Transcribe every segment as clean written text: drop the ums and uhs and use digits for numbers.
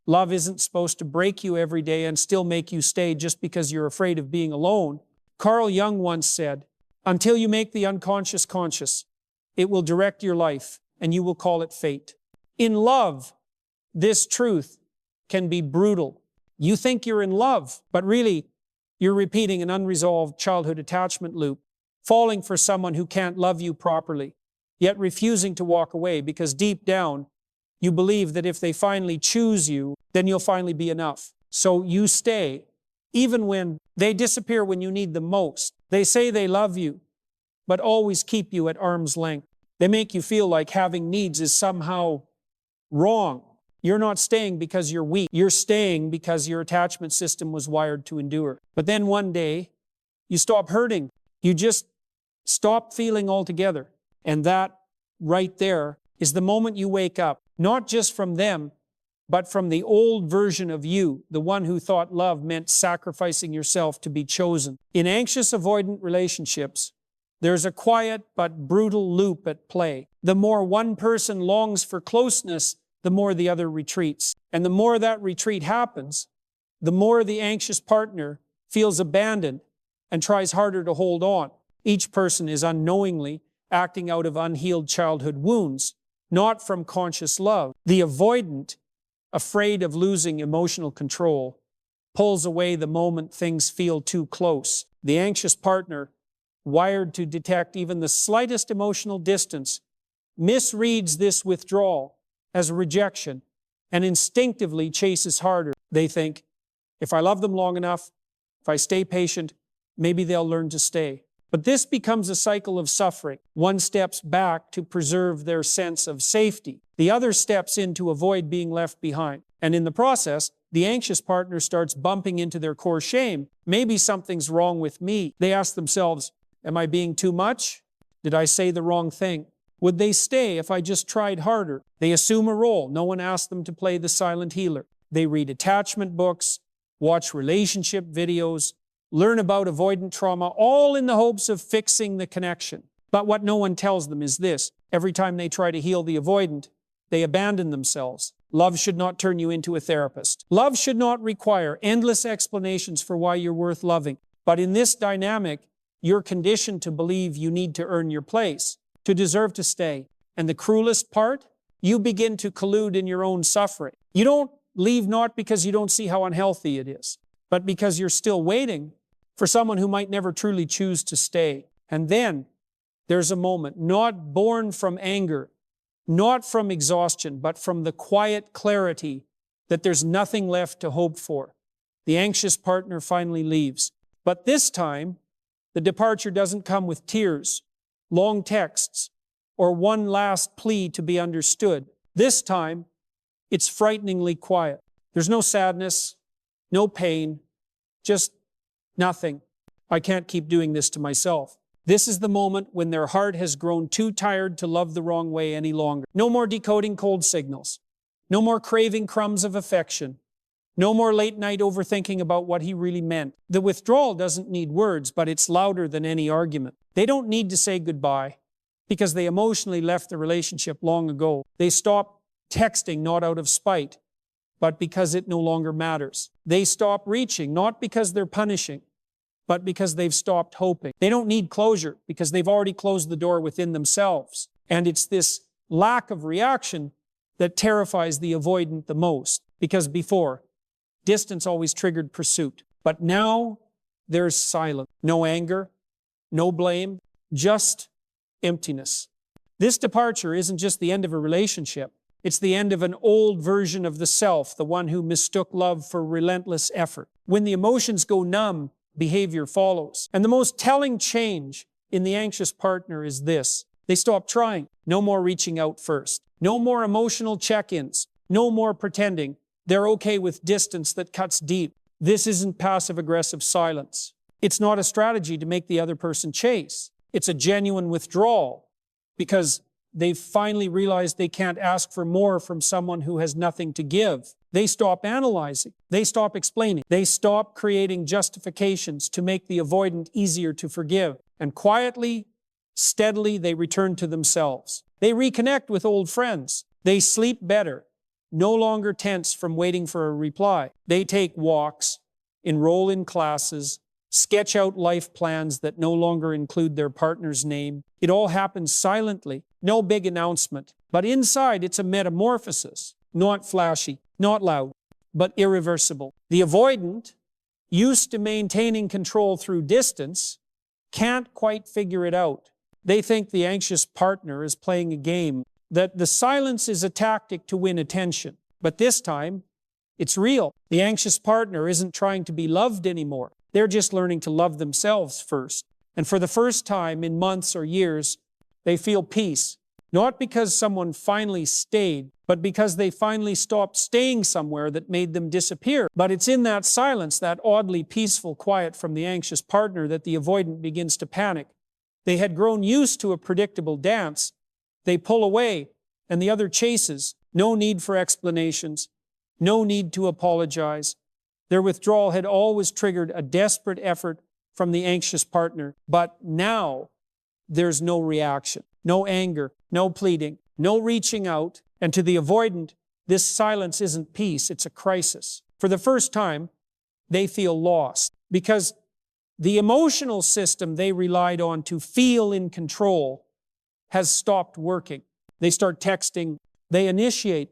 Love isn't supposed to break you every day and still make you stay just because you're afraid of being alone. Carl Jung once said, "Until you make the unconscious conscious, it will direct your life, and you will call it fate." In love, this truth can be brutal. You think you're in love, but really, you're repeating an unresolved childhood attachment loop, falling for someone who can't love you properly, yet refusing to walk away because deep down, you believe that if they finally choose you, then you'll finally be enough. So you stay, even when they disappear when you need them most. They say they love you, but always keep you at arm's length. They make you feel like having needs is somehow wrong. You're not staying because you're weak. You're staying because your attachment system was wired to endure. But then one day, you stop hurting. You just stop feeling altogether. And that right there is the moment you wake up, not just from them, but from the old version of you, the one who thought love meant sacrificing yourself to be chosen. In anxious avoidant relationships, there's a quiet but brutal loop at play. The more one person longs for closeness, the more the other retreats. And the more that retreat happens, the more the anxious partner feels abandoned and tries harder to hold on. Each person is unknowingly acting out of unhealed childhood wounds, not from conscious love. The avoidant, afraid of losing emotional control, pulls away the moment things feel too close. The anxious partner, wired to detect even the slightest emotional distance, misreads this withdrawal as rejection and instinctively chases harder. They think, if I love them long enough, if I stay patient, maybe they'll learn to stay. But this becomes a cycle of suffering. One steps back to preserve their sense of safety. The other steps in to avoid being left behind. And in the process, the anxious partner starts bumping into their core shame. Maybe something's wrong with me. They ask themselves, am I being too much? Did I say the wrong thing? Would they stay if I just tried harder? They assume a role. No one asked them to play the silent healer. They read attachment books, watch relationship videos, learn about avoidant trauma, all in the hopes of fixing the connection. But what no one tells them is this: every time they try to heal the avoidant, they abandon themselves. Love should not turn you into a therapist. Love should not require endless explanations for why you're worth loving. But in this dynamic, you're conditioned to believe you need to earn your place, to deserve to stay. And the cruelest part? You begin to collude in your own suffering. You don't leave not because you don't see how unhealthy it is, but because you're still waiting for someone who might never truly choose to stay. And then there's a moment, not born from anger, not from exhaustion, but from the quiet clarity that there's nothing left to hope for. The anxious partner finally leaves. But this time, the departure doesn't come with tears, long texts, or one last plea to be understood. This time, it's frighteningly quiet. There's no sadness, no pain, just nothing. I can't keep doing this to myself. This is the moment when their heart has grown too tired to love the wrong way any longer. No more decoding cold signals. No more craving crumbs of affection. No more late night overthinking about what he really meant. The withdrawal doesn't need words, but it's louder than any argument. They don't need to say goodbye because they emotionally left the relationship long ago. They stop texting not out of spite, but because it no longer matters. They stop reaching, not because they're punishing, but because they've stopped hoping. They don't need closure because they've already closed the door within themselves. And it's this lack of reaction that terrifies the avoidant the most. Because before, distance always triggered pursuit. But now, there's silence. No anger, no blame, just emptiness. This departure isn't just the end of a relationship. It's the end of an old version of the self, the one who mistook love for relentless effort. When the emotions go numb, behavior follows. And the most telling change in the anxious partner is this: they stop trying. No more reaching out first. No more emotional check-ins. No more pretending they're okay with distance that cuts deep. This isn't passive-aggressive silence. It's not a strategy to make the other person chase. It's a genuine withdrawal because they've finally realized they can't ask for more from someone who has nothing to give. They stop analyzing. They stop explaining. They stop creating justifications to make the avoidant easier to forgive. And quietly, steadily, they return to themselves. They reconnect with old friends. They sleep better, no longer tense from waiting for a reply. They take walks, enroll in classes, sketch out life plans that no longer include their partner's name. It all happens silently, no big announcement. But inside, it's a metamorphosis, not flashy, not loud, but irreversible. The avoidant, used to maintaining control through distance, can't quite figure it out. They think the anxious partner is playing a game, that the silence is a tactic to win attention. But this time, it's real. The anxious partner isn't trying to be loved anymore. They're just learning to love themselves first. And for the first time in months or years, they feel peace. Not because someone finally stayed, but because they finally stopped staying somewhere that made them disappear. But it's in that silence, that oddly peaceful quiet from the anxious partner, that the avoidant begins to panic. They had grown used to a predictable dance. They pull away, and the other chases. No need for explanations. No need to apologize. Their withdrawal had always triggered a desperate effort from the anxious partner. But now, there's no reaction, no anger, no pleading, no reaching out. And to the avoidant, this silence isn't peace, it's a crisis. For the first time, they feel lost because the emotional system they relied on to feel in control has stopped working. They start texting, they initiate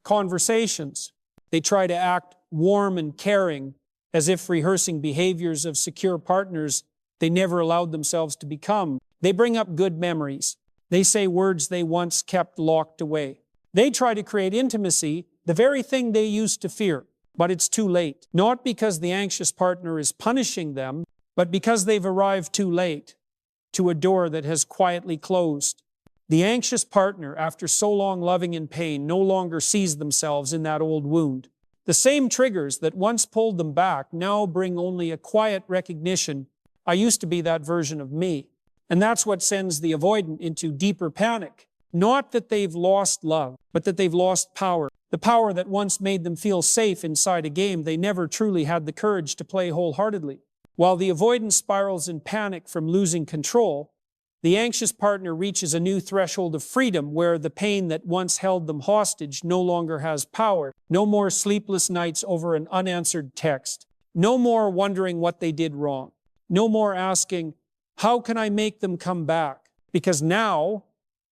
conversations, they try to act warm and caring as if rehearsing behaviors of secure partners they never allowed themselves to become. They bring up good memories. They say words they once kept locked away. They try to create intimacy, the very thing they used to fear. But it's too late. Not because the anxious partner is punishing them, but because they've arrived too late to a door that has quietly closed. The anxious partner, after so long loving in pain, no longer sees themselves in that old wound. The same triggers that once pulled them back now bring only a quiet recognition, I used to be that version of me. And that's what sends the avoidant into deeper panic. Not that they've lost love, but that they've lost power. The power that once made them feel safe inside a game they never truly had the courage to play wholeheartedly. While the avoidant spirals in panic from losing control, the anxious partner reaches a new threshold of freedom where the pain that once held them hostage no longer has power. No more sleepless nights over an unanswered text. No more wondering what they did wrong. No more asking, how can I make them come back? Because now,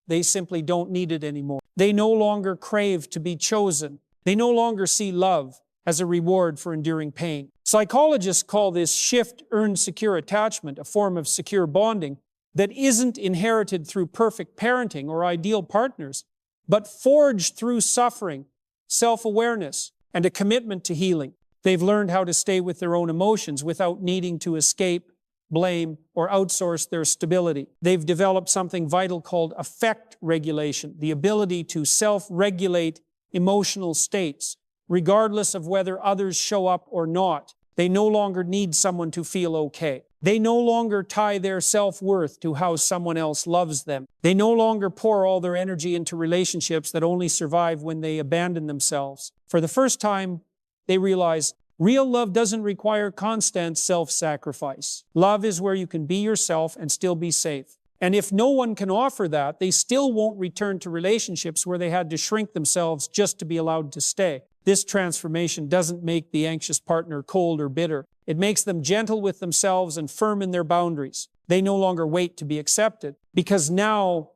they simply don't need it anymore. They no longer crave to be chosen. They no longer see love as a reward for enduring pain. Psychologists call this shift earned secure attachment a form of secure bonding that isn't inherited through perfect parenting or ideal partners, but forged through suffering, self-awareness, and a commitment to healing. They've learned how to stay with their own emotions without needing to escape, blame, or outsource their stability. They've developed something vital called affect regulation, the ability to self-regulate emotional states, regardless of whether others show up or not. They no longer need someone to feel okay. They no longer tie their self-worth to how someone else loves them. They no longer pour all their energy into relationships that only survive when they abandon themselves. For the first time, they realize real love doesn't require constant self-sacrifice. Love is where you can be yourself and still be safe. And if no one can offer that, they still won't return to relationships where they had to shrink themselves just to be allowed to stay. This transformation doesn't make the anxious partner cold or bitter. It makes them gentle with themselves and firm in their boundaries. They no longer wait to be accepted because now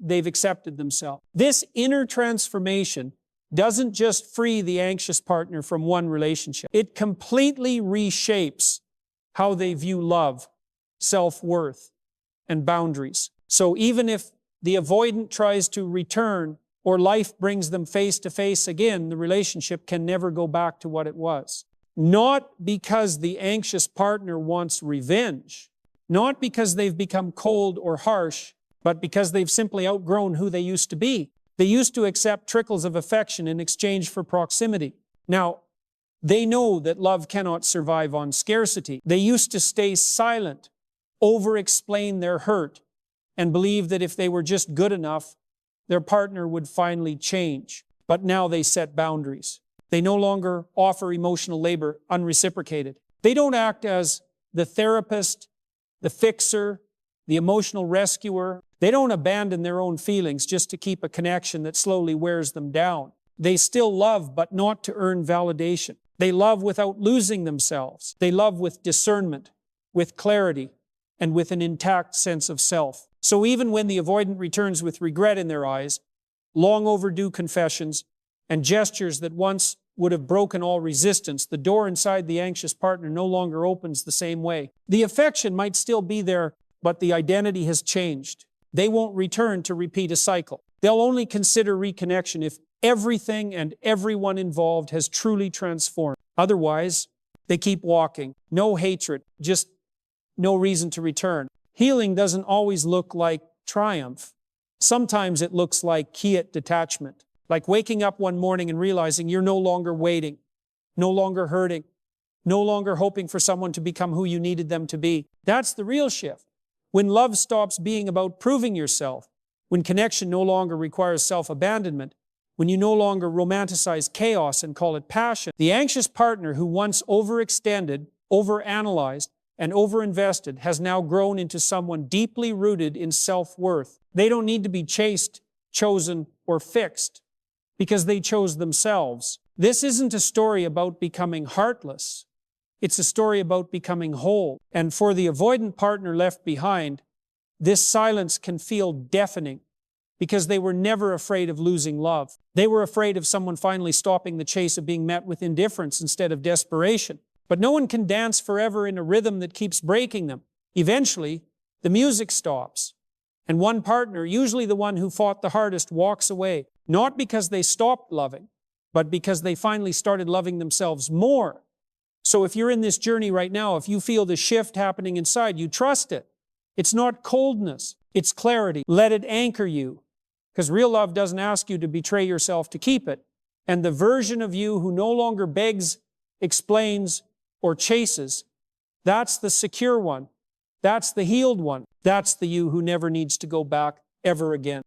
they've accepted themselves. This inner transformation doesn't just free the anxious partner from one relationship. It completely reshapes how they view love, self-worth, and boundaries. So even if the avoidant tries to return or life brings them face to face again, the relationship can never go back to what it was. Not because the anxious partner wants revenge, not because they've become cold or harsh, but because they've simply outgrown who they used to be. They used to accept trickles of affection in exchange for proximity. Now, they know that love cannot survive on scarcity. They used to stay silent, over-explain their hurt, and believe that if they were just good enough, their partner would finally change. But now they set boundaries. They no longer offer emotional labor unreciprocated. They don't act as the therapist, the fixer, the emotional rescuer. They don't abandon their own feelings just to keep a connection that slowly wears them down. They still love, but not to earn validation. They love without losing themselves. They love with discernment, with clarity, and with an intact sense of self. So even when the avoidant returns with regret in their eyes, long overdue confessions, and gestures that once would have broken all resistance, the door inside the anxious partner no longer opens the same way. The affection might still be there, but the identity has changed. They won't return to repeat a cycle. They'll only consider reconnection if everything and everyone involved has truly transformed. Otherwise, they keep walking. No hatred, just no reason to return. Healing doesn't always look like triumph. Sometimes it looks like quiet detachment, like waking up one morning and realizing you're no longer waiting, no longer hurting, no longer hoping for someone to become who you needed them to be. That's the real shift. When love stops being about proving yourself, when connection no longer requires self-abandonment, when you no longer romanticize chaos and call it passion, the anxious partner who once overextended, overanalyzed, and overinvested has now grown into someone deeply rooted in self-worth. They don't need to be chased, chosen, or fixed because they chose themselves. This isn't a story about becoming heartless. It's a story about becoming whole. And for the avoidant partner left behind, this silence can feel deafening because they were never afraid of losing love. They were afraid of someone finally stopping the chase of being met with indifference instead of desperation. But no one can dance forever in a rhythm that keeps breaking them. Eventually, the music stops, and one partner, usually the one who fought the hardest, walks away, not because they stopped loving, but because they finally started loving themselves more. So if you're in this journey right now, if you feel the shift happening inside, you trust it. It's not coldness, it's clarity. Let it anchor you, because real love doesn't ask you to betray yourself to keep it. And the version of you who no longer begs, explains, or chases, that's the secure one. That's the healed one. That's the you who never needs to go back ever again.